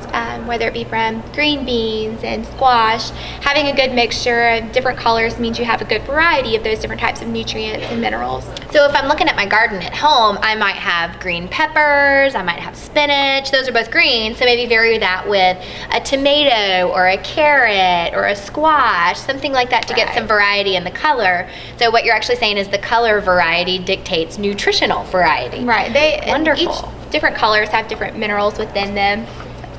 whether it be from green beans and squash. Having a good mixture of different colors means you have a good variety of those different types of nutrients and minerals. So if I'm looking at my garden at home, I might have green peppers, I might have spinach, those are both green, so maybe vary that with a tomato or a carrot or a squash, something like that to get some variety in the color. So what you're actually saying is the color variety dictates nutritional variety. Right. Wonderful. Each different colors have different minerals within them.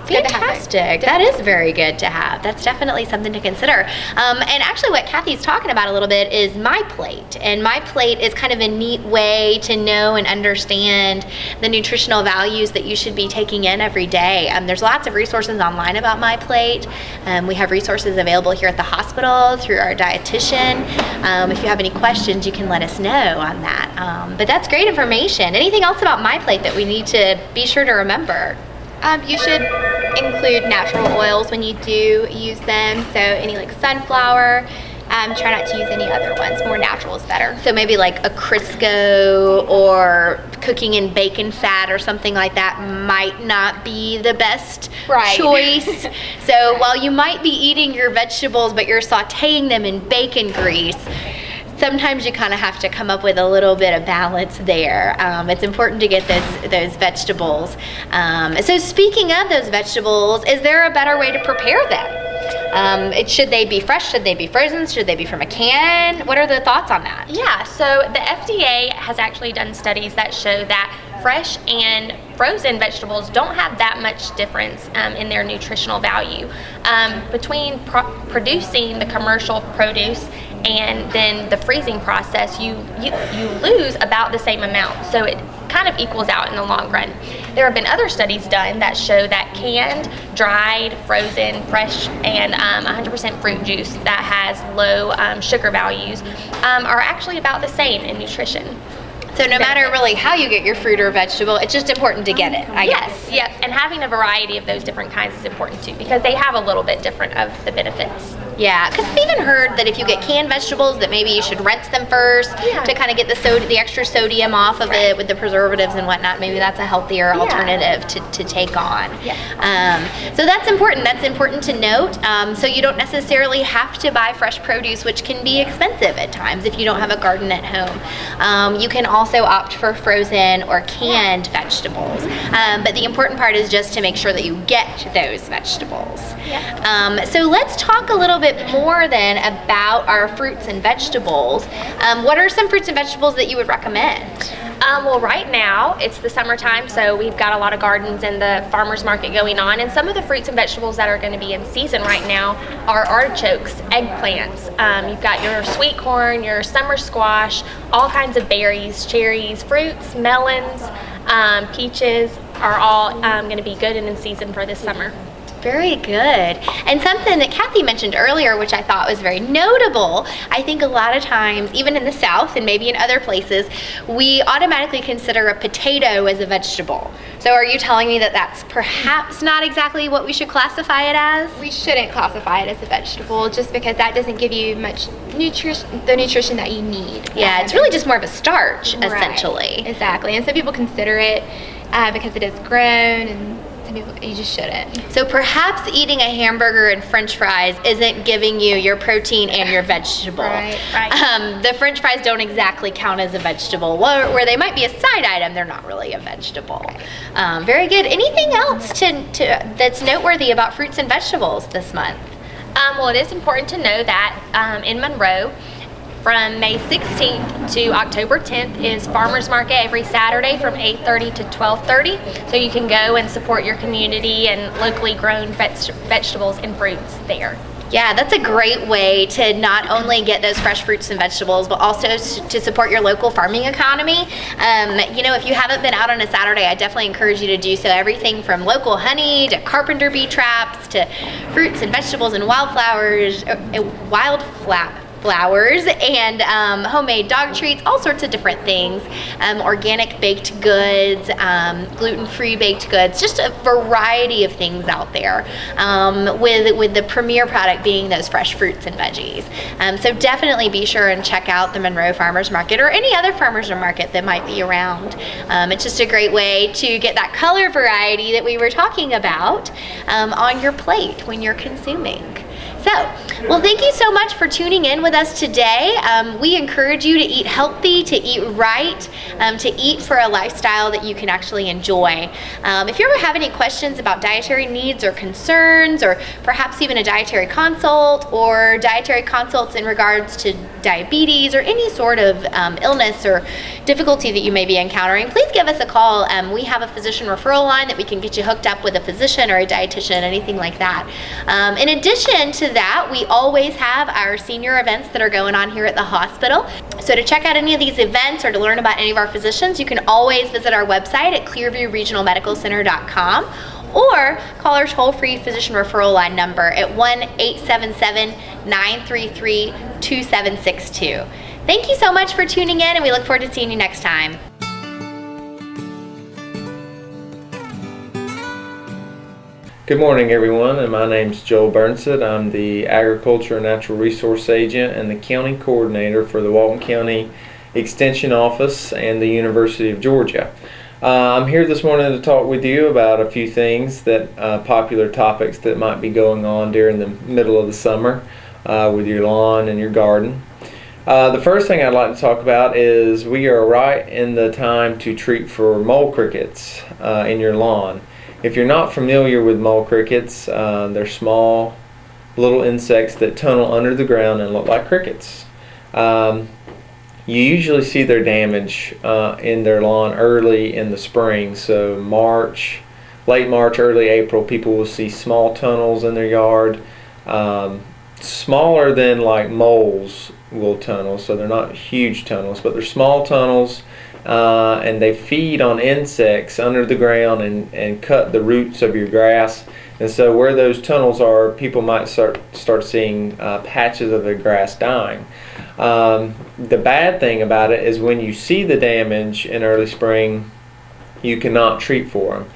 Fantastic. That is very good to have. That's definitely something to consider. And actually what Kathy's talking about a little bit is My Plate. And My Plate is kind of a neat way to know and understand the nutritional values that you should be taking in every day. There's lots of resources online about My Plate. We have resources available here at the hospital through our dietitian. If you have any questions, you can let us know on that. But that's great information. Anything else about My Plate that we need to be sure to remember? You should include natural oils when you do use them, so any like sunflower, Try not to use any other ones. More natural is better. So maybe like a Crisco or cooking in bacon fat or something like that might not be the best choice. So while you might be eating your vegetables, but you're sauteing them in bacon grease, sometimes you kind of have to come up with a little bit of balance there. It's important to get those vegetables. So speaking of those vegetables, is there a better way to prepare them? Should they be fresh? Should they be frozen? Should they be from a can? What are the thoughts on that? Yeah, so the FDA has actually done studies that show that fresh and frozen vegetables don't have that much difference in their nutritional value. Between producing the commercial produce and then the freezing process, you lose about the same amount. So it kind of equals out in the long run. There have been other studies done that show that canned, dried, frozen, fresh, and 100% fruit juice that has low sugar values are actually about the same in nutrition. So no matter really how you get your fruit or vegetable, it's just important to get it, I guess. Yes, and having a variety of those different kinds is important too, because they have a little bit different of the benefits. Yeah, because I've even heard that if you get canned vegetables, that maybe you should rinse them first to kind of get the extra sodium off of it with the preservatives and whatnot. Maybe that's a healthier alternative to take on. So that's important. That's important to note. So you don't necessarily have to buy fresh produce, which can be expensive at times if you don't have a garden at home. You can also opt for frozen or canned vegetables. But the important part is just to make sure that you get those vegetables. So let's talk a little bit more then about our fruits and vegetables. What are some fruits and vegetables that you would recommend? Well, right now it's the summertime, so we've got a lot of gardens and the farmers market going on, and some of the fruits and vegetables that are going to be in season right now are artichokes, eggplants. You've got your sweet corn, your summer squash, all kinds of berries, cherries, fruits, melons, peaches are all going to be good and in season for this summer. Very good. And something that Kathy mentioned earlier, which I thought was very notable, I think a lot of times, even in the South and maybe in other places, we automatically consider a potato as a vegetable. So are you telling me that that's perhaps not exactly what we should classify it as? We shouldn't classify it as a vegetable just because that doesn't give you much the nutrition that you need. Yeah, it's really just more of a starch, essentially. Exactly. And some people consider it because it is grown, and you just shouldn't. So perhaps eating a hamburger and french fries isn't giving you your protein and your vegetable. Right. The french fries don't exactly count as a vegetable. Where they might be a side item, they're not really a vegetable. Very good. Anything else that's noteworthy about fruits and vegetables this month? Well, it is important to know that in Monroe, from May 16th to October 10th is Farmers Market every Saturday from 8:30 to 12:30. So you can go and support your community and locally grown vegetables and fruits there. Yeah, that's a great way to not only get those fresh fruits and vegetables, but also to support your local farming economy. If you haven't been out on a Saturday, I definitely encourage you to do so. Everything from local honey to carpenter bee traps to fruits and vegetables and wildflowers and homemade dog treats, all sorts of different things, organic baked goods, gluten-free baked goods, just a variety of things out there, with the premier product being those fresh fruits and veggies. So definitely be sure and check out the Monroe Farmers Market or any other farmers market that might be around. It's just a great way to get that color variety that we were talking about on your plate when you're consuming. So, well, thank you so much for tuning in with us today. We encourage you to eat healthy, to eat right, to eat for a lifestyle that you can actually enjoy. If you ever have any questions about dietary needs or concerns, or perhaps even a dietary consult or dietary consults in regards to diabetes or any sort of illness or difficulty that you may be encountering, please give us a call. We have a physician referral line that we can get you hooked up with a physician or a dietitian, anything like that. In addition to that, we always have our senior events that are going on here at the hospital. So to check out any of these events or to learn about any of our physicians, you can always visit our website at clearviewregionalmedicalcenter.com or call our toll-free physician referral line number at 1-877-933-2762. Thank you so much for tuning in, and we look forward to seeing you next time. Good morning, everyone, and my name's Joel Burnsett. I'm the Agriculture and Natural Resource Agent and the County Coordinator for the Walton County Extension Office and the University of Georgia. I'm here this morning to talk with you about a few things that popular topics that might be going on during the middle of the summer with your lawn and your garden. The first thing I'd like to talk about is we are right in the time to treat for mole crickets in your lawn. If you're not familiar with mole crickets, they're small little insects that tunnel under the ground and look like crickets. You usually see their damage in their lawn early in the spring, so late March, early April, people will see small tunnels in their yard, smaller than like moles will tunnel, so they're not huge tunnels, but they're small tunnels. And they feed on insects under the ground and cut the roots of your grass. And so where those tunnels are, people might start seeing patches of the grass dying. The bad thing about it is when you see the damage in early spring, you cannot treat for them.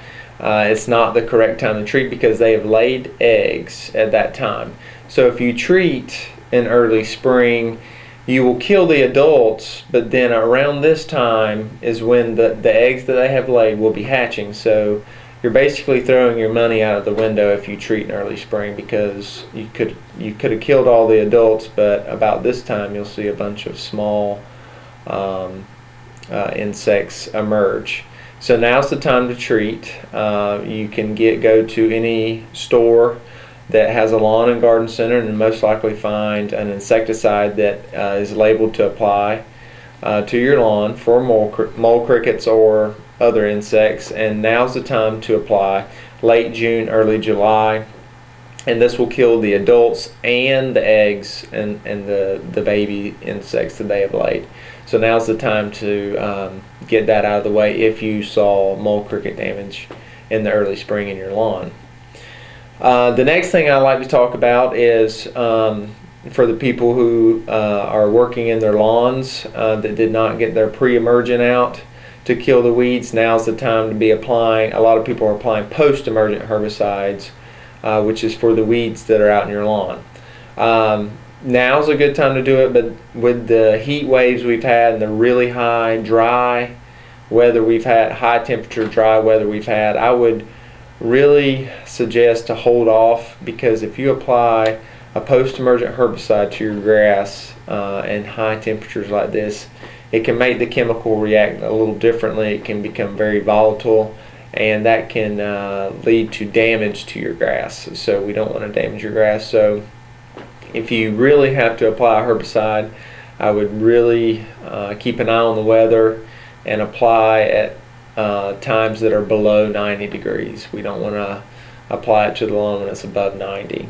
It's not the correct time to treat because they have laid eggs at that time. So if you treat in early spring, you will kill the adults, but then around this time is when the eggs that they have laid will be hatching. So you're basically throwing your money out of the window if you treat in early spring, because you could have killed all the adults, but about this time you'll see a bunch of small insects emerge. So now's the time to treat. You can go to any store that has a lawn and garden center and most likely find an insecticide that is labeled to apply to your lawn for mole crickets or other insects. And now's the time to apply, late June, early July. And this will kill the adults and the eggs and the baby insects that they have laid. So now's the time to get that out of the way if you saw mole cricket damage in the early spring in your lawn. The next thing I'd like to talk about is for the people who are working in their lawns that did not get their pre-emergent out to kill the weeds. Now's the time to be applying. A lot of people are applying post-emergent herbicides, which is for the weeds that are out in your lawn. Now's a good time to do it, but with the heat waves we've had and the really high dry weather we've had, high temperature dry weather we've had, I would really suggest to hold off, because if you apply a post-emergent herbicide to your grass in high temperatures like this, it can make the chemical react a little differently. It can become very volatile, and that can lead to damage to your grass. So we don't want to damage your grass. So if you really have to apply a herbicide, I would really keep an eye on the weather and apply at times that are below 90 degrees. We don't want to apply it to the lawn when it's above 90.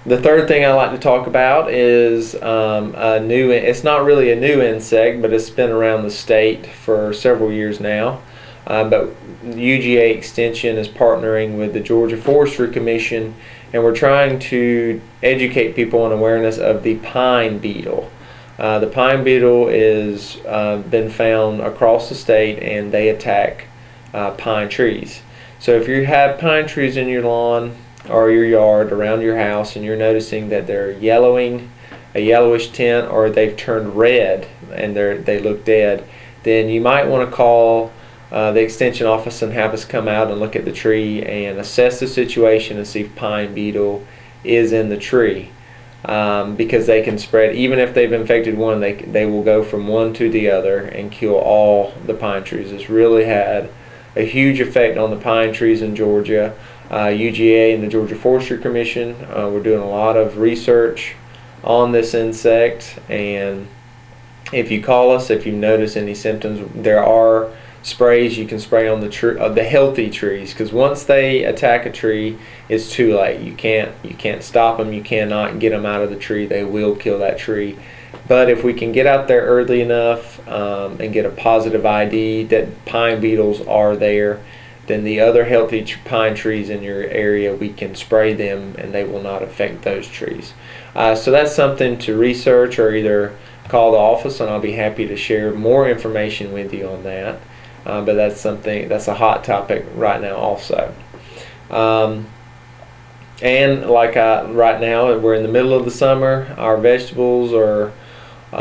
The third thing I like to talk about is it's not really a new insect, but it's been around the state for several years now. But UGA Extension is partnering with the Georgia Forestry Commission, and we're trying to educate people on awareness of the pine beetle. The pine beetle is been found across the state, and they attack pine trees. So if you have pine trees in your lawn or your yard around your house, and you're noticing that they're yellowing, a yellowish tint, or they've turned red and they look dead, then you might want to call the extension office and have us come out and look at the tree and assess the situation and see if pine beetle is in the tree. Because they can spread, even if they've infected one, they will go from one to the other and kill all the pine trees. It's really had a huge effect on the pine trees in Georgia. UGA and the Georgia Forestry Commission, we're doing a lot of research on this insect, and if you call us, if you notice any symptoms, there are sprays you can spray on the healthy trees, because once they attack a tree, it's too late. You can't stop them. You cannot get them out of the tree. They will kill that tree. But if we can get out there early enough and get a positive ID that pine beetles are there, then the other healthy pine trees in your area, we can spray them and they will not affect those trees. So that's something to research, or either call the office and I'll be happy to share more information with you on that. But that's a hot topic right now also. And right now, we're in the middle of the summer. Our vegetables are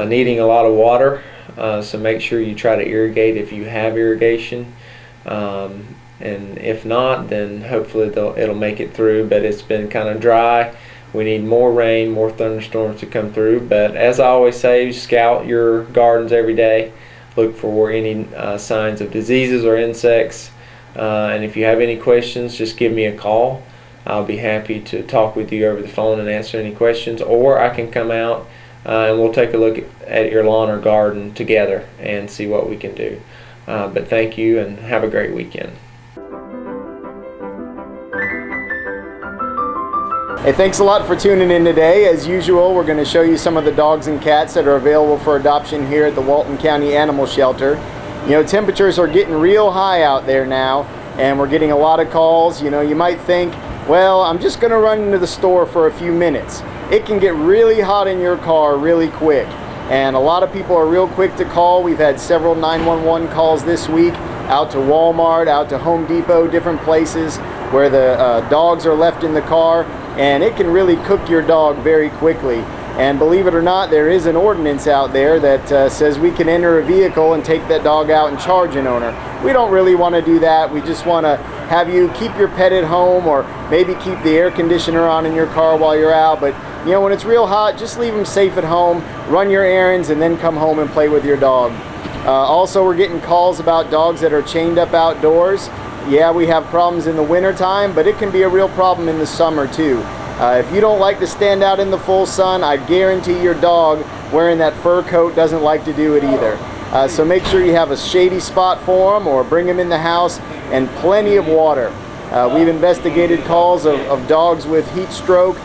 needing a lot of water, so make sure you try to irrigate if you have irrigation. And if not, then hopefully it'll make it through. But it's been kind of dry. We need more rain, more thunderstorms to come through. But as I always say, scout your gardens every day. Look for any signs of diseases or insects. And if you have any questions, just give me a call. I'll be happy to talk with you over the phone and answer any questions. Or I can come out and we'll take a look at your lawn or garden together and see what we can do. But thank you and have a great weekend. Hey, thanks a lot for tuning in today. As usual, we're going to show you some of the dogs and cats that are available for adoption here at the Walton County Animal Shelter. You know, temperatures are getting real high out there now, and we're getting a lot of calls. You know, you might think, well, I'm just going to run into the store for a few minutes. It can get really hot in your car really quick, and a lot of people are real quick to call. We've had several 911 calls this week out to Walmart, out to Home Depot, different places where the dogs are left in the car, and it can really cook your dog very quickly. And believe it or not, there is an ordinance out there that says we can enter a vehicle and take that dog out and charge an owner. We don't really want to do that. We just want to have you keep your pet at home, or maybe keep the air conditioner on in your car while you're out. But you know, when it's real hot, just leave them safe at home, run your errands, and then come home and play with your dog. Also, we're getting calls about dogs that are chained up outdoors. Yeah, we have problems in the winter time, but it can be a real problem in the summer too. If you don't like to stand out in the full sun, I guarantee your dog wearing that fur coat doesn't like to do it either. So make sure you have a shady spot for them, or bring them in the house, and plenty of water. We've investigated calls of dogs with heat stroke.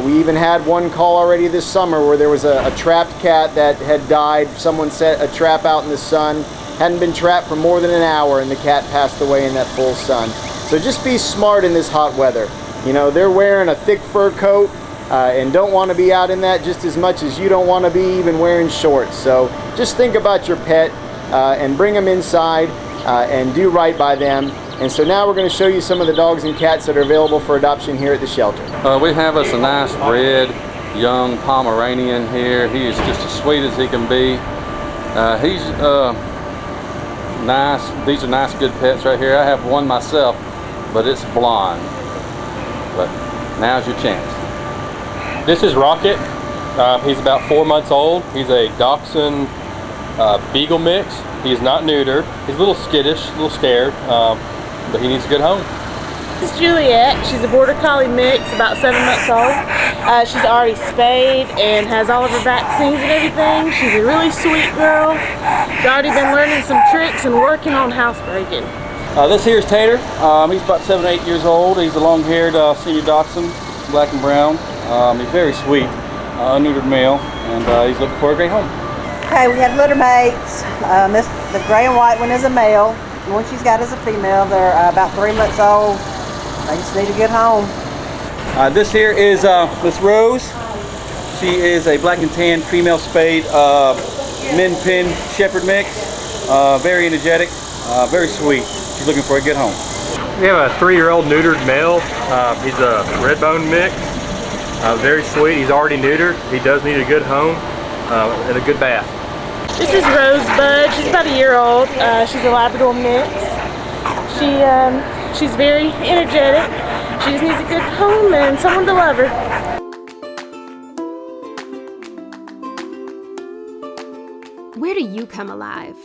We even had one call already this summer where there was a trapped cat that had died. Someone set a trap out in the sun, hadn't been trapped for more than an hour, and the cat passed away in that full sun. So just be smart in this hot weather. You know, they're wearing a thick fur coat and don't want to be out in that just as much as you don't want to be even wearing shorts. So just think about your pet and bring them inside and do right by them. And so now we're going to show you some of the dogs and cats that are available for adoption here at the shelter. We have us a nice red young Pomeranian here. He is just as sweet as he can be. He's nice. These are nice, good pets right here. I have one myself, but it's blonde. But now's your chance. This is Rocket. He's about 4 months old. He's a Dachshund Beagle mix. He is not neutered. He's a little skittish, a little scared, but he needs a good home. This is Juliet. She's a Border Collie mix, about 7 months old. She's already spayed and has all of her vaccines and everything. She's a really sweet girl. She's already been learning some tricks and working on housebreaking. This here is Tater. He's about 7 or 8 years old. He's a long-haired senior Dachshund, black and brown. He's very sweet, unneutered male, and he's looking for a great home. Okay, we have litter mates. The gray and white one is a male. The one she's got is a female. They're about 3 months old. They just need a good home. This here is Miss Rose. She is a black and tan female spayed Min Pin Shepherd mix. Very energetic, very sweet. She's looking for a good home. We have a 3-year-old neutered male. He's a red bone mix. Very sweet. He's already neutered. He does need a good home and a good bath. This is Rosebud. She's about a year old. She's a Labrador mix. She's very energetic. She just needs a good home and someone to love her. Where do you come alive?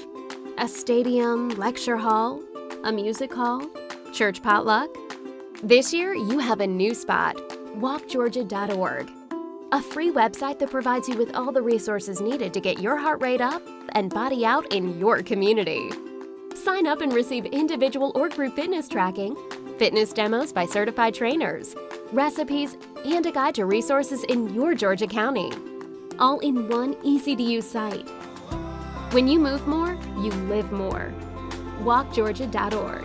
A stadium, lecture hall, a music hall, church potluck? This year, you have a new spot, walkgeorgia.org. A free website that provides you with all the resources needed to get your heart rate up and body out in your community. Sign up and receive individual or group fitness tracking, fitness demos by certified trainers, recipes, and a guide to resources in your Georgia County. All in one easy-to-use site. When you move more, you live more. walkgeorgia.org.